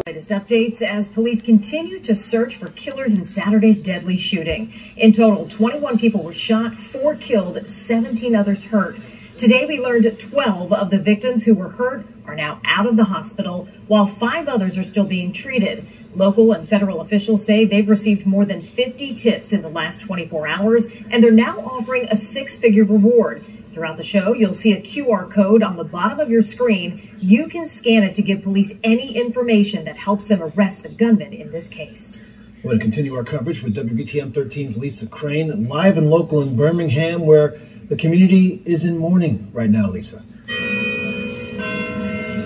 Latest updates as police continue to search for killers in Saturday's deadly shooting. In total, 21 people were shot, 4 killed, 17 others hurt. Today, we learned 12 of the victims who were hurt are now out of the hospital, while 5 others are still being treated. Local and federal officials say they've received more than 50 tips in the last 24 hours, and they're now offering a 6-figure reward. Throughout the show, you'll see a QR code on the bottom of your screen. You can scan it to give police any information that helps them arrest the gunman in this case. We're going to continue our coverage with WVTM 13's Lisa Crane, live and local in Birmingham, where the community is in mourning right now, Lisa.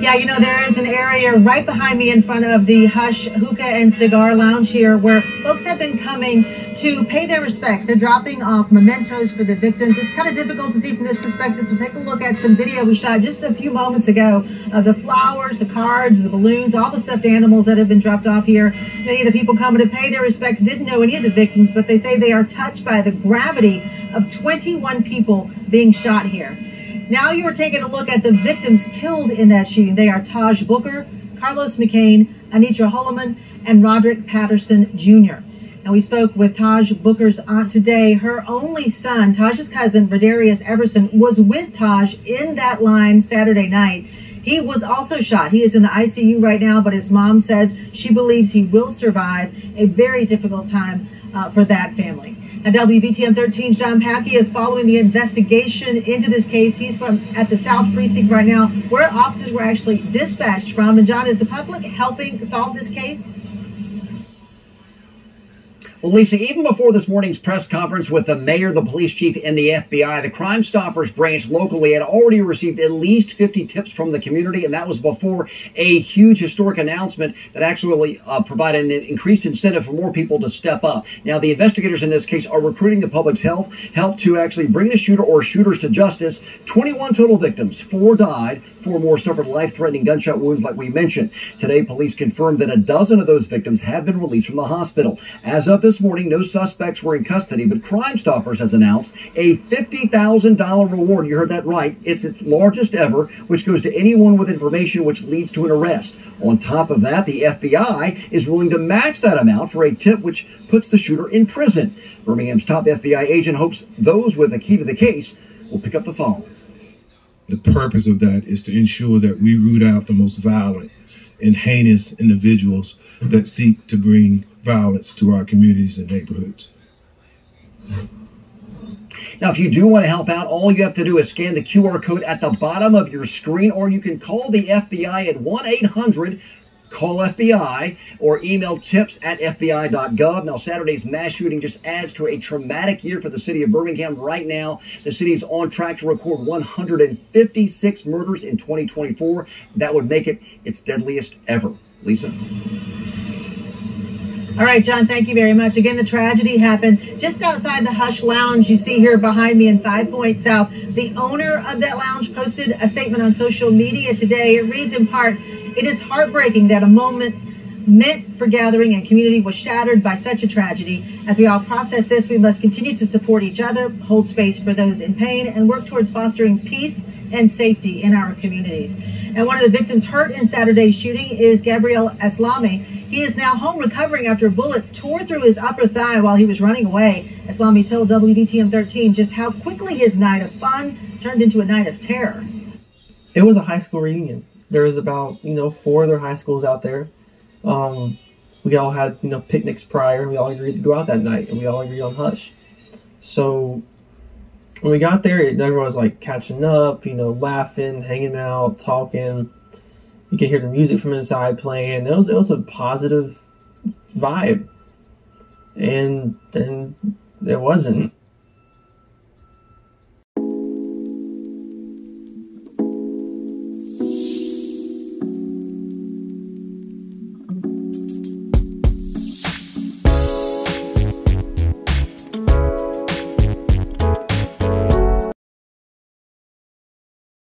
Yeah, you know, there is an area right behind me in front of the Hush Hookah and Cigar Lounge here where folks have been coming to pay their respects. They're dropping off mementos for the victims. It's kind of difficult to see from this perspective, so take a look at some video we shot just a few moments ago of the flowers, the cards, the balloons, all the stuffed animals that have been dropped off here. Many of the people coming to pay their respects didn't know any of the victims, but they say they are touched by the gravity of 21 people being shot here. Now you are taking a look at the victims killed in that shooting. They are Taj Booker, Carlos McCain, Anitra Holloman, and Roderick Patterson Jr. And we spoke with Taj Booker's aunt today. Her only son, Taj's cousin, Verdarius Everson, was with Taj in that line Saturday night. He was also shot. He is in the ICU right now, but his mom says she believes he will survive a very difficult time for that family. And WVTM 13's John Packey is following the investigation into this case. He's at the South Precinct right now, where officers were actually dispatched from. And John, is the public helping solve this case? Well, Lisa, even before this morning's press conference with the mayor, the police chief, and the FBI, the Crime Stoppers branch locally had already received at least 50 tips from the community, and that was before a huge historic announcement that actually provided an increased incentive for more people to step up. Now, the investigators in this case are recruiting the public's help to actually bring the shooter or shooters to justice. 21 total victims, 4 died, 4 more suffered life-threatening gunshot wounds like we mentioned. Today, police confirmed that a dozen of those victims have been released from the hospital. As of this morning, no suspects were in custody, but Crime Stoppers has announced a $50,000 reward. You heard that right. It's its largest ever, which goes to anyone with information which leads to an arrest. On top of that, the FBI is willing to match that amount for a tip which puts the shooter in prison. Birmingham's top FBI agent hopes those with a key to the case will pick up the phone. The purpose of that is to ensure that we root out the most violent and heinous individuals that seek to bring violence to our communities and neighborhoods. Now, if you do want to help out, all you have to do is scan the QR code at the bottom of your screen, or you can call the FBI at 1-800-CALL-FBI or email tips@fbi.gov. Now, Saturday's mass shooting just adds to a traumatic year for the city of Birmingham. Right now, the city is on track to record 156 murders in 2024. That would make it its deadliest ever. Lisa? All right, John, thank you very much. Again, the tragedy happened just outside the Hush Lounge you see here behind me in 5 Points South. The owner of that lounge posted a statement on social media today. It reads in part, "It is heartbreaking that a moment meant for gathering and community was shattered by such a tragedy. As we all process this, we must continue to support each other, hold space for those in pain, and work towards fostering peace and safety in our communities." And one of the victims hurt in Saturday's shooting is Gabriel Aslami. He is now home recovering after a bullet tore through his upper thigh while he was running away. Aslami told WVTM 13 just how quickly his night of fun turned into a night of terror. It was a high school reunion. There was about, 4 other high schools out there. We all had, picnics prior, and we all agreed to go out that night, and we all agreed on Hush. So when we got there, everyone was like catching up, laughing, hanging out, talking. You could hear the music from inside playing. It was a positive vibe. And then there wasn't.